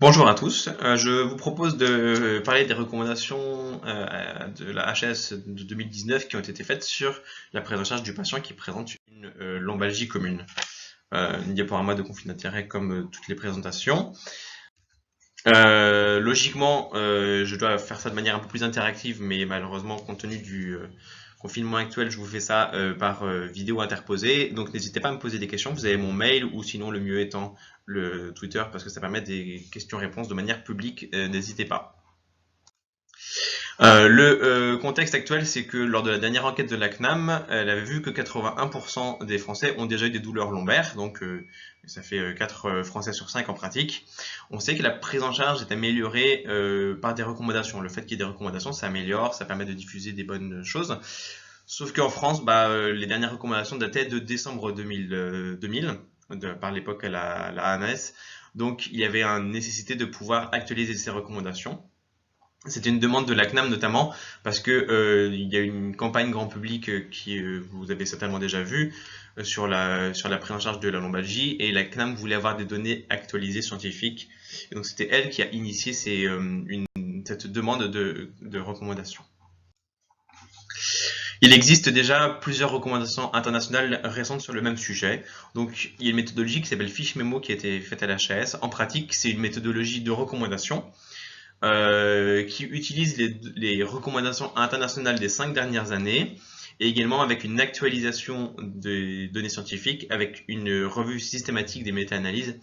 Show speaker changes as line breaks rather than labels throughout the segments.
Bonjour à tous, je vous propose de parler des recommandations de la HAS de 2019 qui ont été faites sur la prise en charge du patient qui présente une lombalgie commune. Une diaporama de conflit d'intérêt comme toutes les présentations. Logiquement, je dois faire ça de manière un peu plus interactive, mais malheureusement, compte tenu du confinement actuel, je vous fais ça par vidéo interposée. Donc n'hésitez pas à me poser des questions, vous avez mon mail ou sinon le mieux étant le Twitter parce que ça permet des questions-réponses de manière publique, n'hésitez pas. Le contexte actuel, c'est que lors de la dernière enquête de la CNAM, elle avait vu que 81% des Français ont déjà eu des douleurs lombaires, donc ça fait 4 Français sur 5 en pratique. On sait que la prise en charge est améliorée par des recommandations. Le fait qu'il y ait des recommandations, ça améliore, ça permet de diffuser des bonnes choses. Sauf qu'en France, les dernières recommandations dataient de décembre 2000 par l'époque à la ANS. Donc il y avait une nécessité de pouvoir actualiser ces recommandations. C'était une demande de la CNAM notamment parce que il y a une campagne grand public qui vous avez certainement déjà vu sur la prise en charge de la lombalgie et la CNAM voulait avoir des données actualisées scientifiques. Et donc c'était elle qui a initié cette demande de recommandation. Il existe déjà plusieurs recommandations internationales récentes sur le même sujet. Donc, il y a une méthodologie qui s'appelle Fiche Memo qui a été faite à l'HAS. En pratique, c'est une méthodologie de recommandation qui utilise les recommandations internationales des 5 dernières années et également avec une actualisation des données scientifiques avec une revue systématique des méta-analyses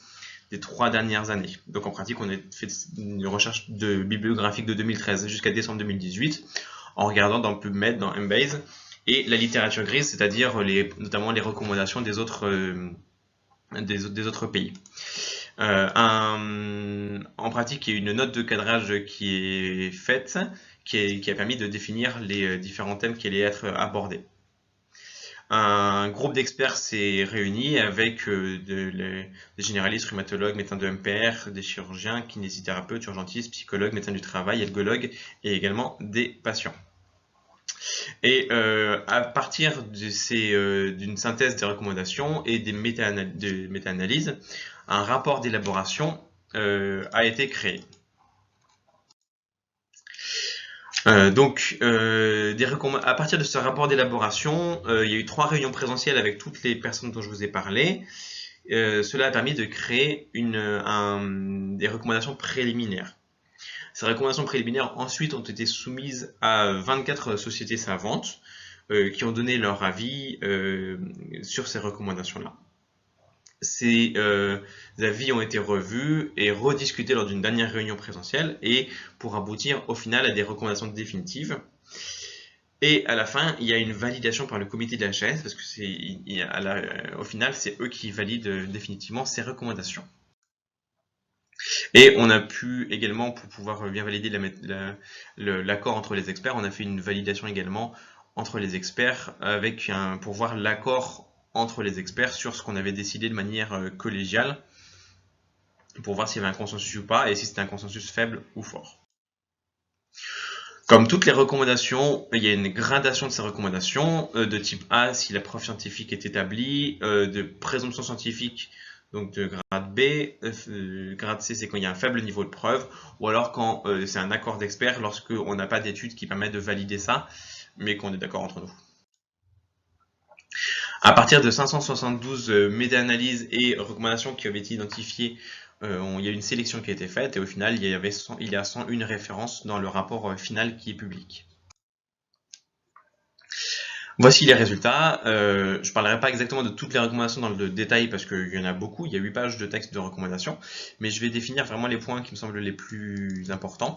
des 3 dernières années. Donc en pratique, on a fait une recherche bibliographique de 2013 jusqu'à décembre 2018 en regardant dans PubMed, dans Embase, et la littérature grise, c'est-à-dire notamment les recommandations des autres pays. En pratique, il y a une note de cadrage qui est faite, qui a permis de définir les différents thèmes qui allaient être abordés. Un groupe d'experts s'est réuni avec des généralistes, rhumatologues, médecins de MPR, des chirurgiens, kinésithérapeutes, urgentistes, psychologues, médecins du travail, ergologues et également des patients. Et à partir d'une synthèse des recommandations et des méta-analyses, un rapport d'élaboration a été créé. À partir de ce rapport d'élaboration, il y a eu 3 réunions présentielles avec toutes les personnes dont je vous ai parlé. Cela a permis de créer des recommandations préliminaires. Ces recommandations préliminaires ensuite ont été soumises à 24 sociétés savantes qui ont donné leur avis sur ces recommandations-là. Ces avis ont été revus et rediscutés lors d'une dernière réunion présentielle et pour aboutir au final à des recommandations définitives. Et à la fin, il y a une validation par le comité de la HAS parce que au final, c'est eux qui valident définitivement ces recommandations. Et on a pu également, pour pouvoir bien valider l'accord entre les experts, on a fait une validation également entre les experts pour voir l'accord entre les experts sur ce qu'on avait décidé de manière collégiale pour voir s'il y avait un consensus ou pas et si c'était un consensus faible ou fort. Comme toutes les recommandations, il y a une gradation de ces recommandations de type A si la preuve scientifique est établie, de présomption scientifique donc de grade B, grade C c'est quand il y a un faible niveau de preuve, ou alors quand c'est un accord d'experts lorsqu'on n'a pas d'études qui permettent de valider ça, mais qu'on est d'accord entre nous. À partir de 572 méta-analyses et recommandations qui avaient été identifiées, il y a une sélection qui a été faite et au final il y a 101 références dans le rapport final qui est public. Voici les résultats. Je ne parlerai pas exactement de toutes les recommandations dans le détail parce qu'il y en a beaucoup, il y a 8 pages de texte de recommandations, mais je vais définir vraiment les points qui me semblent les plus importants.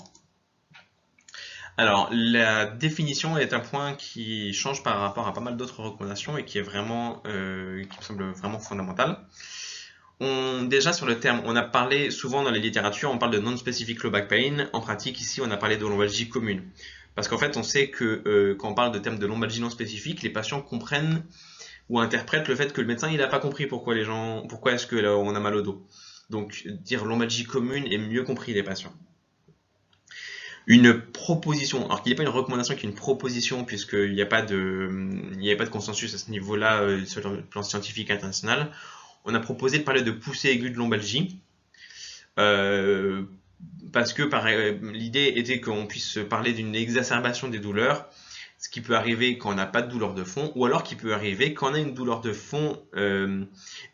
Alors, la définition est un point qui change par rapport à pas mal d'autres recommandations et qui est vraiment, qui me semble vraiment fondamental. Déjà sur le terme, on a parlé souvent dans les littératures, on parle de non-specific low back pain. En pratique, ici, on a parlé de lombalgie commune. Parce qu'en fait, on sait que quand on parle de termes de lombalgie non spécifique, les patients comprennent ou interprètent le fait que le médecin il n'a pas compris pourquoi est-ce que là, on a mal au dos. Donc, dire lombalgie commune est mieux compris des patients. Une proposition, alors qu'il n'y a pas une recommandation, qu'il y a une proposition, puisqu'il n'y a pas de consensus à ce niveau-là sur le plan scientifique international, on a proposé de parler de poussée aiguë de lombalgie. Parce que l'idée était qu'on puisse parler d'une exacerbation des douleurs, ce qui peut arriver quand on n'a pas de douleur de fond, ou alors qui peut arriver quand on a une douleur de fond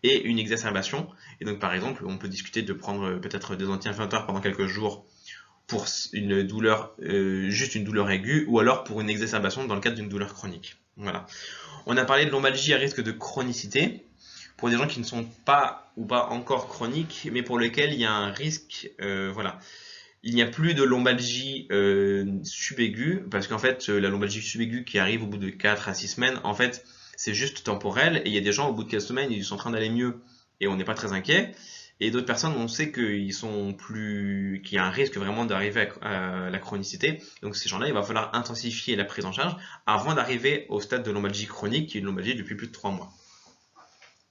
et une exacerbation. Et donc par exemple, on peut discuter de prendre peut-être des anti-inflammatoires pendant quelques jours pour une douleur, juste une douleur aiguë, ou alors pour une exacerbation dans le cadre d'une douleur chronique. Voilà. On a parlé de lombalgie à risque de chronicité, pour des gens qui ne sont pas ou pas encore chroniques, mais pour lesquels il y a un risque, voilà. Il n'y a plus de lombalgie subaiguë, parce qu'en fait, la lombalgie subaiguë qui arrive au bout de 4 à 6 semaines, en fait, c'est juste temporel, et il y a des gens, au bout de 4 semaines, ils sont en train d'aller mieux, et on n'est pas très inquiet. Et d'autres personnes, on sait qu'il y a un risque vraiment d'arriver à la chronicité. Donc ces gens-là, il va falloir intensifier la prise en charge avant d'arriver au stade de lombalgie chronique, qui est une lombalgie depuis plus de 3 mois.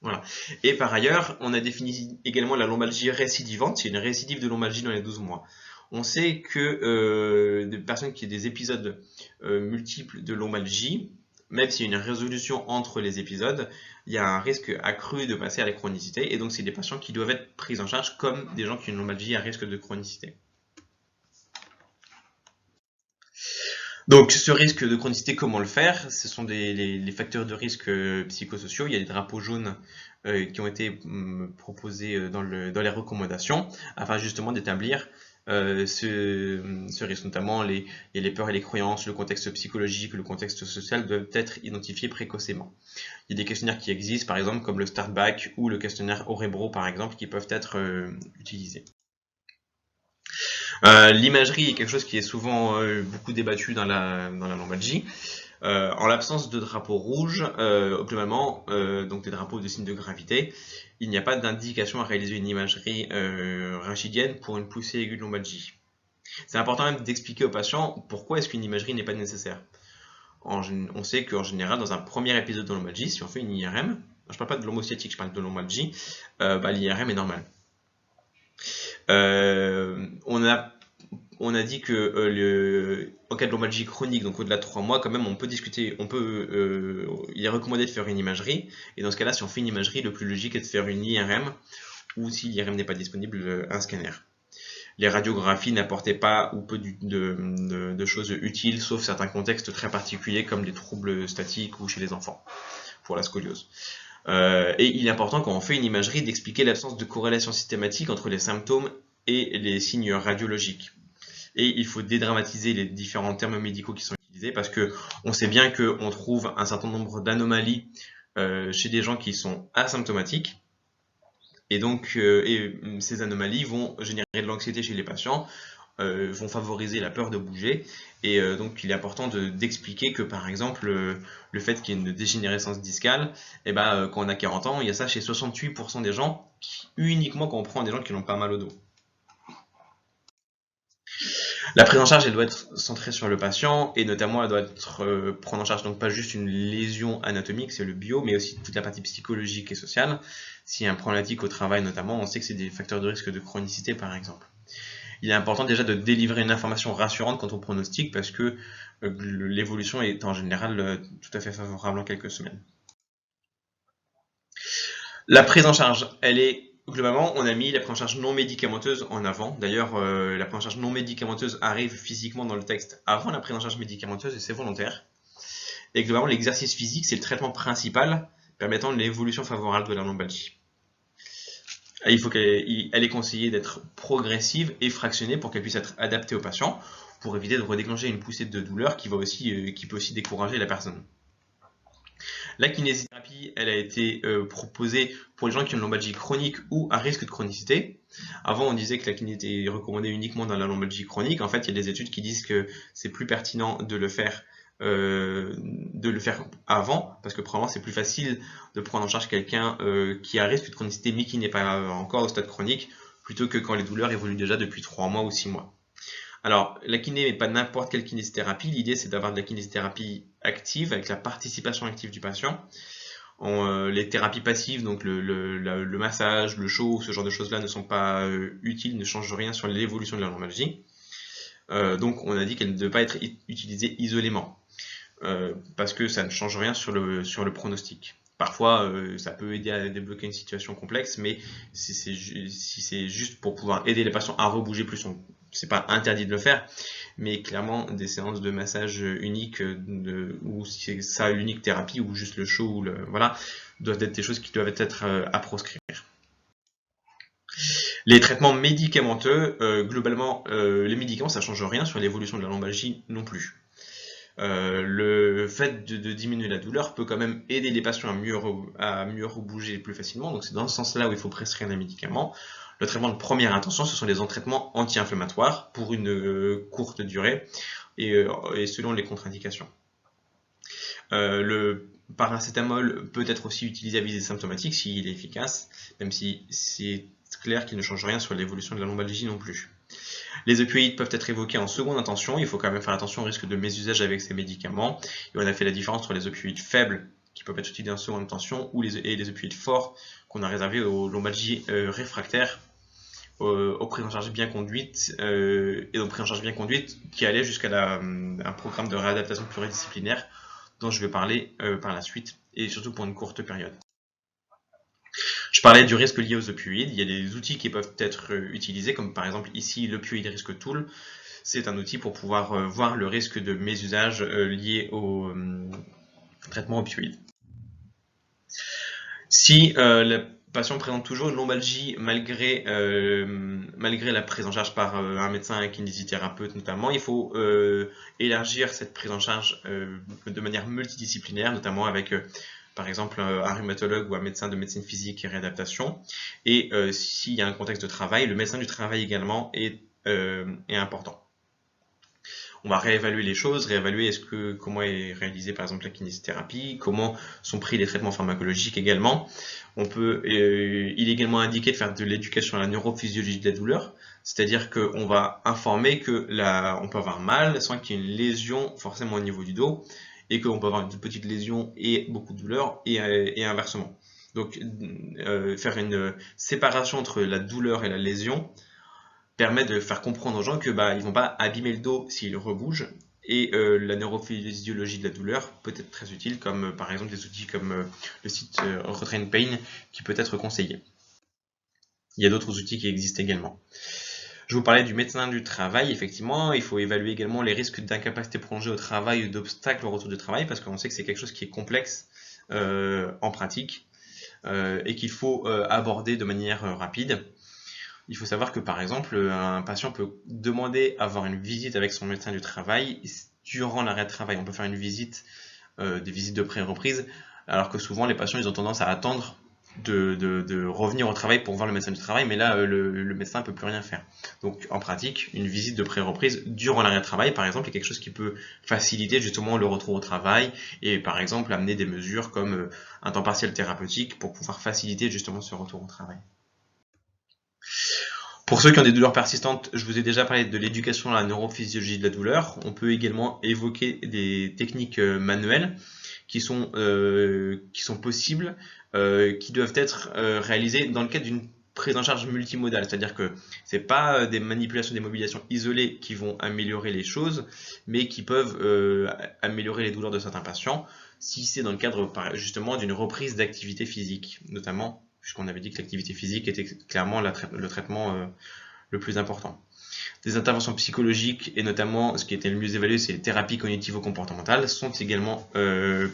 Voilà. Et par ailleurs, on a défini également la lombalgie récidivante, c'est une récidive de lombalgie dans les 12 mois. On sait que des personnes qui ont des épisodes multiples de lombalgie, même s'il y a une résolution entre les épisodes, il y a un risque accru de passer à la chronicité, et donc c'est des patients qui doivent être pris en charge comme des gens qui ont une lombalgie à risque de chronicité. Donc ce risque de chronicité, comment le faire? Ce sont les facteurs de risque psychosociaux. Il y a des drapeaux jaunes qui ont été proposés dans les recommandations afin justement d'établir ce risque. Notamment, il y a les peurs et les croyances, le contexte psychologique, le contexte social doivent être identifiés précocement. Il y a des questionnaires qui existent, par exemple, comme le Startback ou le questionnaire Orebro, par exemple, qui peuvent être utilisés. L'imagerie est quelque chose qui est souvent beaucoup débattu dans la lombalgie. En l'absence de drapeau rouge, globalement, donc des drapeaux de signes de gravité, il n'y a pas d'indication à réaliser une imagerie rachidienne pour une poussée aiguë de lombalgie. C'est important même d'expliquer aux patients pourquoi est-ce qu'une imagerie n'est pas nécessaire. On sait qu'en général, dans un premier épisode de lombalgie, si on fait une IRM, je ne parle pas de lombocytique, je parle de lombalgie, l'IRM est normale. On a dit que en cas de lombalgie chronique, donc au-delà de 3 mois, quand même, on peut discuter, il est recommandé de faire une imagerie. Et dans ce cas-là, si on fait une imagerie, le plus logique est de faire une IRM, ou si l'IRM n'est pas disponible, un scanner. Les radiographies n'apportaient pas ou peu de choses utiles, sauf certains contextes très particuliers comme les troubles statiques ou chez les enfants, pour la scoliose. Et il est important quand on fait une imagerie d'expliquer l'absence de corrélation systématique entre les symptômes et les signes radiologiques. Et il faut dédramatiser les différents termes médicaux qui sont utilisés parce que on sait bien qu'on trouve un certain nombre d'anomalies chez des gens qui sont asymptomatiques. Et donc, ces anomalies vont générer de l'anxiété chez les patients, vont favoriser la peur de bouger. Et donc, il est important d'expliquer que, par exemple, le fait qu'il y ait une dégénérescence discale, quand on a 40 ans, il y a ça chez 68% des gens, uniquement quand on prend des gens qui n'ont pas mal au dos. La prise en charge, elle doit être centrée sur le patient et notamment elle doit être prendre en charge donc pas juste une lésion anatomique, c'est le bio, mais aussi toute la partie psychologique et sociale. S'il y a un problématique au travail notamment, on sait que c'est des facteurs de risque de chronicité par exemple. Il est important déjà de délivrer une information rassurante quant au pronostic parce que l'évolution est en général tout à fait favorable en quelques semaines. La prise en charge, elle est globalement, on a mis la prise en charge non médicamenteuse en avant. D'ailleurs, la prise en charge non médicamenteuse arrive physiquement dans le texte avant la prise en charge médicamenteuse et c'est volontaire. Et globalement, l'exercice physique, c'est le traitement principal permettant l'évolution favorable de la lombalgie. Elle est conseillée d'être progressive et fractionnée pour qu'elle puisse être adaptée au patient pour éviter de redéclencher une poussée de douleur qui peut aussi décourager la personne. La kinésithérapie, elle a été proposée pour les gens qui ont une lombalgie chronique ou à risque de chronicité. Avant, on disait que la kiné était recommandée uniquement dans la lombalgie chronique. En fait, il y a des études qui disent que c'est plus pertinent de le faire avant, parce que probablement c'est plus facile de prendre en charge quelqu'un qui a un risque de chronicité mais qui n'est pas encore au stade chronique, plutôt que quand les douleurs évoluent déjà depuis 3 mois ou 6 mois. Alors, la kiné n'est pas n'importe quelle kinésithérapie. L'idée, c'est d'avoir de la kinésithérapie active, avec la participation active du patient. Les thérapies passives, donc le massage, le chaud, ce genre de choses-là ne sont pas utiles, ne changent rien sur l'évolution de la lombalgie. Donc, on a dit qu'elle ne devait pas être utilisée isolément, parce que ça ne change rien sur le pronostic. Parfois, ça peut aider à débloquer une situation complexe, mais si c'est juste pour pouvoir aider les patients à rebouger plus, c'est pas interdit de le faire, mais clairement, des séances de massage uniques, ou si c'est ça l'unique thérapie, ou juste le chaud, ou voilà, doivent être des choses qui doivent être à proscrire. Les traitements médicamenteux, globalement, les médicaments, ça change rien sur l'évolution de la lombalgie non plus. Le fait de diminuer la douleur peut quand même aider les patients à mieux rebouger plus facilement. Donc c'est dans ce sens-là où il faut prescrire des médicaments. Le traitement de première intention, ce sont les traitements anti-inflammatoires pour une courte durée et selon les contre-indications. Le paracétamol peut être aussi utilisé à visée symptomatique s'il est efficace, même si c'est clair qu'il ne change rien sur l'évolution de la lombalgie non plus. Les opioïdes peuvent être évoqués en seconde intention, il faut quand même faire attention au risque de mésusage avec ces médicaments. Et on a fait la différence entre les opioïdes faibles, qui peuvent être utilisés en seconde intention, et les opioïdes forts, qu'on a réservés aux lombalgies réfractaires, aux prises en charge bien conduites, et aux prises en charge bien conduites qui allaient jusqu'à un programme de réadaptation pluridisciplinaire, dont je vais parler par la suite, et surtout pour une courte période. Je parlais du risque lié aux opioïdes. Il y a des outils qui peuvent être utilisés, comme par exemple ici l'Opioid Risk Tool. C'est un outil pour pouvoir voir le risque de mésusage lié au traitement opioïde. Si le patient présente toujours une lombalgie malgré la prise en charge par un médecin, un kinésithérapeute notamment, il faut élargir cette prise en charge de manière multidisciplinaire, notamment avec par exemple un rhumatologue ou un médecin de médecine physique et réadaptation. Et s'il y a un contexte de travail, le médecin du travail également est important. On va réévaluer les choses, réévaluer comment est réalisée par exemple la kinésithérapie, comment sont pris les traitements pharmacologiques également. Il est également indiqué de faire de l'éducation à la neurophysiologie de la douleur, c'est-à-dire qu'on va informer on peut avoir mal sans qu'il y ait une lésion forcément au niveau du dos, et qu'on peut avoir une petite lésion et beaucoup de douleur, et inversement. Donc faire une séparation entre la douleur et la lésion permet de faire comprendre aux gens que ils vont pas abîmer le dos s'ils rebougent, et la neurophysiologie de la douleur peut être très utile, comme par exemple des outils comme le site Retrain Pain qui peut être conseillé. Il y a d'autres outils qui existent également. Je vous parlais du médecin du travail. Effectivement, il faut évaluer également les risques d'incapacité prolongée au travail ou d'obstacles au retour du travail, parce qu'on sait que c'est quelque chose qui est complexe en pratique et qu'il faut aborder de manière rapide. Il faut savoir que par exemple, un patient peut demander à avoir une visite avec son médecin du travail durant l'arrêt de travail. On peut faire des visites de pré-reprise, alors que souvent les patients ils ont tendance à attendre de revenir au travail pour voir le médecin du travail, mais là le médecin ne peut plus rien faire. Donc en pratique, une visite de pré-reprise durant l'arrêt de travail par exemple est quelque chose qui peut faciliter justement le retour au travail, et par exemple amener des mesures comme un temps partiel thérapeutique pour pouvoir faciliter justement ce retour au travail. Pour ceux qui ont des douleurs persistantes, je vous ai déjà parlé de l'éducation à la neurophysiologie de la douleur. On peut également évoquer des techniques manuelles qui sont possibles, qui doivent être réalisées dans le cadre d'une prise en charge multimodale. C'est-à-dire que ce n'est pas des manipulations, des mobilisations isolées qui vont améliorer les choses, mais qui peuvent améliorer les douleurs de certains patients, si c'est dans le cadre justement d'une reprise d'activité physique, notamment puisqu'on avait dit que l'activité physique était clairement le traitement le plus important. Des interventions psychologiques, et notamment ce qui était le mieux évalué, c'est les thérapies cognitivo-comportementales, sont également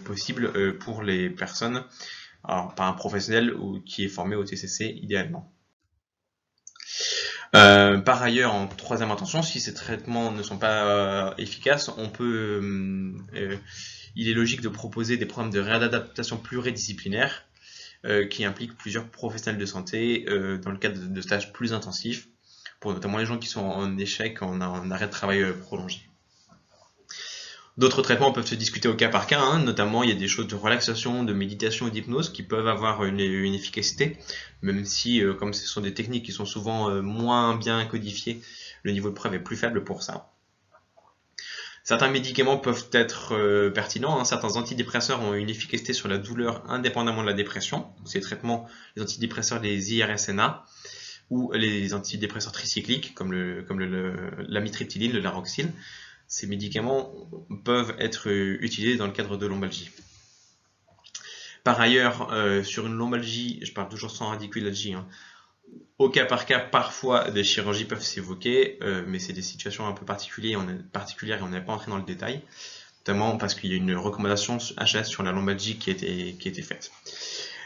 possibles pour les personnes, alors, par un professionnel qui est formé au TCC idéalement. Par ailleurs, en troisième intention, si ces traitements ne sont pas efficaces, il est logique de proposer des programmes de réadaptation pluridisciplinaires qui implique plusieurs professionnels de santé dans le cadre de stages plus intensifs, pour notamment les gens qui sont en échec, en arrêt de travail prolongé. D'autres traitements peuvent se discuter au cas par cas, hein. Notamment il y a des choses de relaxation, de méditation et d'hypnose qui peuvent avoir une efficacité, même si comme ce sont des techniques qui sont souvent moins bien codifiées, le niveau de preuve est plus faible pour ça. Certains médicaments peuvent être pertinents, hein. Certains antidépresseurs ont une efficacité sur la douleur indépendamment de la dépression. Ces traitements, les antidépresseurs, les IRSNA, ou les antidépresseurs tricycliques, comme l'amitriptyline, le laroxyl. Ces médicaments peuvent être utilisés dans le cadre de lombalgie. Par ailleurs, sur une lombalgie, je parle toujours sans radiculalgie, hein, au cas par cas, parfois des chirurgies peuvent s'évoquer, mais c'est des situations un peu particulières et on n'est pas entré dans le détail, notamment parce qu'il y a une recommandation HS sur la lombalgie qui a été faite.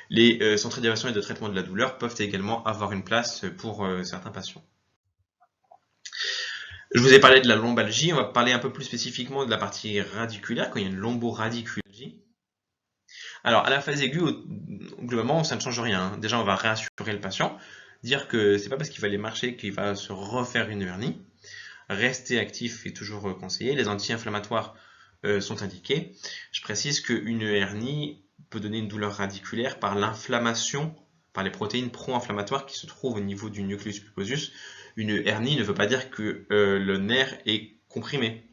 Les centres d'évaluation et de traitement de la douleur peuvent également avoir une place pour certains patients. Je vous ai parlé de la lombalgie, on va parler un peu plus spécifiquement de la partie radiculaire, quand il y a une lomboradiculalgie. Alors, à la phase aiguë, globalement, ça ne change rien, hein. Déjà, on va rassurer le patient, dire que c'est pas parce qu'il va aller marcher qu'il va se refaire une hernie. Rester actif est toujours conseillé. Les anti-inflammatoires sont indiqués. Je précise qu'une hernie peut donner une douleur radiculaire par l'inflammation, par les protéines pro-inflammatoires qui se trouvent au niveau du nucleus pulposus. Une hernie ne veut pas dire que le nerf est comprimé.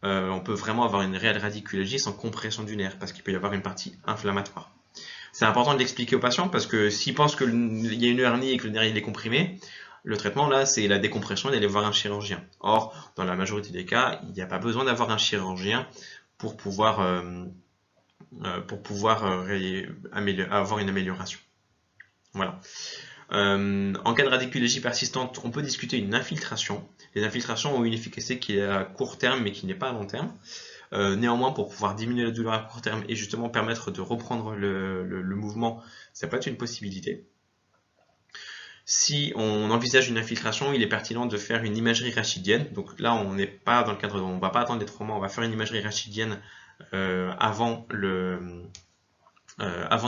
On peut vraiment avoir une réelle radiculalgie sans compression du nerf, parce qu'il peut y avoir une partie inflammatoire. C'est important de l'expliquer aux patients, parce que s'ils pensent qu'il y a une hernie et que le nerf il est comprimé, le traitement là c'est la décompression et d'aller voir un chirurgien. Or, dans la majorité des cas, il n'y a pas besoin d'avoir un chirurgien pour pouvoir avoir une amélioration. Voilà. En cas de radiculalgie persistante, on peut discuter une infiltration. Les infiltrations ont une efficacité qui est à court terme mais qui n'est pas à long terme. Néanmoins, pour pouvoir diminuer la douleur à court terme et justement permettre de reprendre le mouvement, ça peut être une possibilité. Si on envisage une infiltration, il est pertinent de faire une imagerie rachidienne. Donc là, on n'est pas dans le cadre, on ne va pas attendre les 3 mois, on va faire une imagerie rachidienne avant de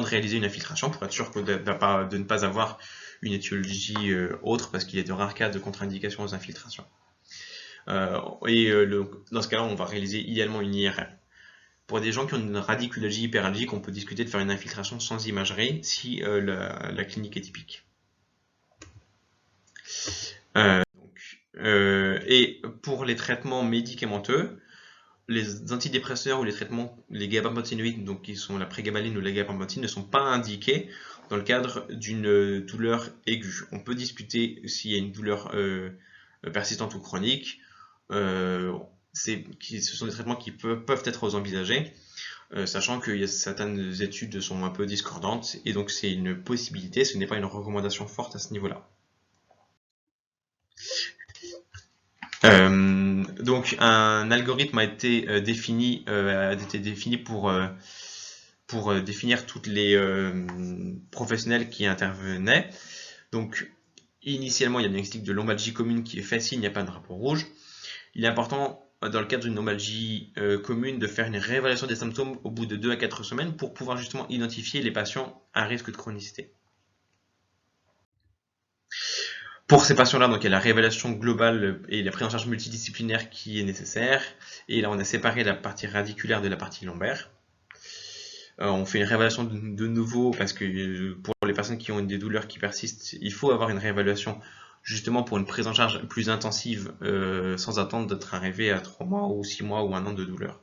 réaliser une infiltration pour être sûr de ne pas avoir une étiologie autre, parce qu'il y a de rares cas de contre-indication aux infiltrations. Dans ce cas-là, on va réaliser idéalement une IRM. Pour des gens qui ont une radiculalgie hyperalgique, on peut discuter de faire une infiltration sans imagerie si la clinique est typique. Et pour les traitements médicamenteux, les antidépresseurs ou les gabapentinoïdes, donc qui sont la prégabaline ou la gabapentine, ne sont pas indiqués dans le cadre d'une douleur aiguë. On peut discuter s'il y a une douleur persistante ou chronique. Ce sont des traitements qui peuvent être envisagés, sachant que certaines études sont un peu discordantes, et donc c'est une possibilité, ce n'est pas une recommandation forte à ce niveau-là. Donc un algorithme a été défini pour définir toutes les professionnels qui intervenaient. Donc initialement, il y a un diagnostic de lombalgie commune qui est facile, il n'y a pas de drapeau rouge. Il est important, dans le cadre d'une lombalgie commune, de faire une réévaluation des symptômes au bout de 2 à 4 semaines pour pouvoir justement identifier les patients à risque de chronicité. Pour ces patients-là, donc il y a la réévaluation globale et la prise en charge multidisciplinaire qui est nécessaire. Et là, on a séparé la partie radiculaire de la partie lombaire. On fait une réévaluation de nouveau parce que pour les personnes qui ont des douleurs qui persistent, il faut avoir une réévaluation justement pour une prise en charge plus intensive sans attendre d'être arrivé à 3 mois ou 6 mois ou 1 an de douleur.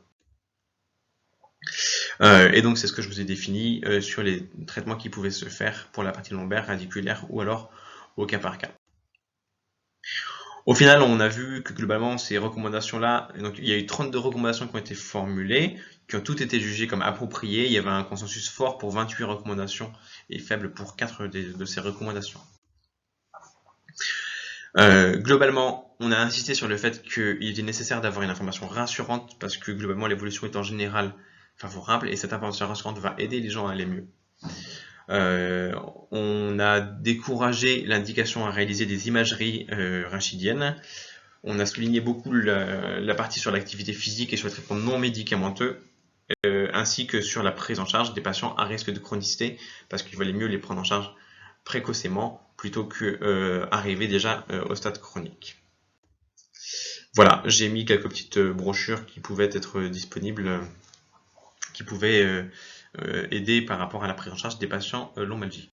Et donc c'est ce que je vous ai défini sur les traitements qui pouvaient se faire pour la partie lombaire, radiculaire ou alors au cas par cas. Au final, on a vu que globalement, ces recommandations-là, donc il y a eu 32 recommandations qui ont été formulées, qui ont toutes été jugées comme appropriées. Il y avait un consensus fort pour 28 recommandations et faible pour 4 de ces recommandations. Globalement, on a insisté sur le fait qu'il était nécessaire d'avoir une information rassurante parce que globalement, l'évolution est en général favorable et cette information rassurante va aider les gens à aller mieux. On a découragé l'indication à réaliser des imageries rachidiennes. On a souligné beaucoup la partie sur l'activité physique et sur le traitement non médicamenteux, ainsi que sur la prise en charge des patients à risque de chronicité, parce qu'il valait mieux les prendre en charge précocement plutôt que arriver déjà au stade chronique. Voilà, j'ai mis quelques petites brochures qui pouvaient être disponibles, qui pouvaient aider par rapport à la prise en charge des patients lombalgie.